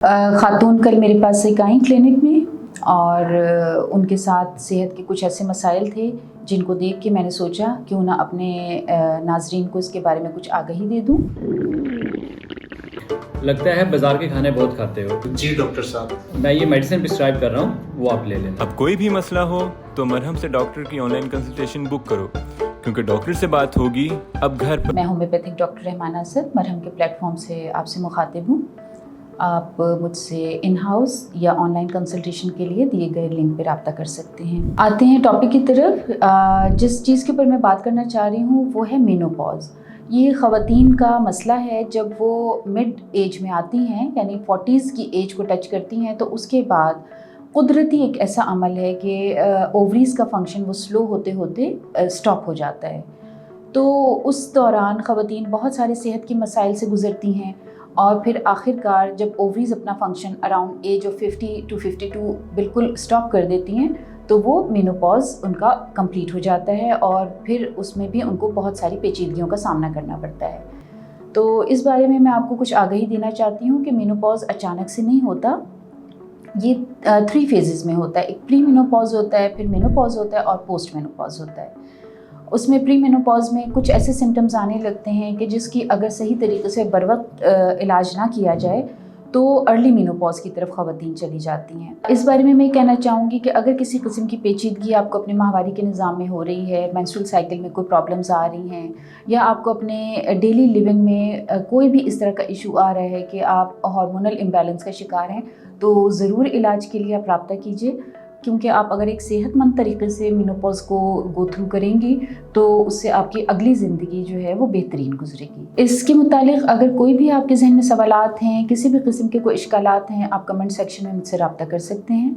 خاتون کل میرے پاس ایک آئیں کلینک میں اور ان کے ساتھ صحت کے کچھ ایسے مسائل تھے جن کو دیکھ کے میں نے سوچا کیوں نہ اپنے ناظرین کو اس کے بارے میں کچھ آگہی دے دوں۔ لگتا ہے بازار کے کھانے بہت کھاتے ہو۔ جی ڈاکٹر صاحب، میں یہ میڈیسن پرسکرائب کر رہا ہوں، وہ آپ لے لیں۔ اب کوئی بھی مسئلہ ہو تو مرہم سے ڈاکٹر کی آن لائن کنسلٹیشن بک کرو، کیونکہ ڈاکٹر سے بات ہوگی اب گھر پر۔ میں ہومیوپیتھک ڈاکٹر رحمانہ اسد مرہم کے پلیٹ فارم سے آپ سے مخاطب ہوں۔ آپ مجھ سے ان ہاؤس یا آن لائن کنسلٹیشن کے لیے دیے گئے لنک پہ رابطہ کر سکتے ہیں۔ آتے ہیں ٹاپک کی طرف۔ جس چیز کے اوپر میں بات کرنا چاہ رہی ہوں وہ ہے مینوپاز۔ یہ خواتین کا مسئلہ ہے جب وہ مڈ ایج میں آتی ہیں، یعنی 40s کی ایج کو ٹچ کرتی ہیں، تو اس کے بعد قدرتی ایک ایسا عمل ہے کہ اووریز کا فنکشن وہ سلو ہوتے ہوتے سٹاپ ہو جاتا ہے۔ تو اس دوران خواتین بہت سارے صحت کے مسائل سے گزرتی ہیں اور پھر آخر کار جب اووریز اپنا function around age of 50 to 52 بالکل سٹاپ کر دیتی ہیں تو وہ مینوپاز ان کا کمپلیٹ ہو جاتا ہے اور پھر اس میں بھی ان کو بہت ساری پیچیدگیوں کا سامنا کرنا پڑتا ہے۔ تو اس بارے میں آپ کو کچھ آگہی دینا چاہتی ہوں کہ مینوپاز اچانک سے نہیں ہوتا، یہ 3 فیزز میں ہوتا ہے۔ ایک پری مینوپاز ہوتا ہے، پھر مینوپاز ہوتا ہے اور پوسٹ مینوپاز ہوتا ہے۔ اس میں پری مینوپاز میں کچھ ایسے سمٹمز آنے لگتے ہیں کہ جس کی اگر صحیح طریقے سے بروقت علاج نہ کیا جائے تو ارلی مینوپاز کی طرف خواتین چلی جاتی ہیں۔ اس بارے میں کہنا چاہوں گی کہ اگر کسی قسم کی پیچیدگی آپ کو اپنے ماہواری کے نظام میں ہو رہی ہے، مینسٹرل سائیکل میں کوئی پرابلمز آ رہی ہیں، یا آپ کو اپنے ڈیلی لیونگ میں کوئی بھی اس طرح کا ایشو آ رہا ہے کہ آپ ہارمونل امبیلنس کا شکار ہیں، تو ضرور علاج کے لیے آپ رابطہ کیجیے، کیونکہ آپ اگر ایک صحت مند طریقے سے مینوپاز کو گو تھرو کریں گی تو اس سے آپ کی اگلی زندگی جو ہے وہ بہترین گزرے گی۔ اس کے متعلق اگر کوئی بھی آپ کے ذہن میں سوالات ہیں، کسی بھی قسم کے کوئی اشکالات ہیں، آپ کمنٹ سیکشن میں مجھ سے رابطہ کر سکتے ہیں۔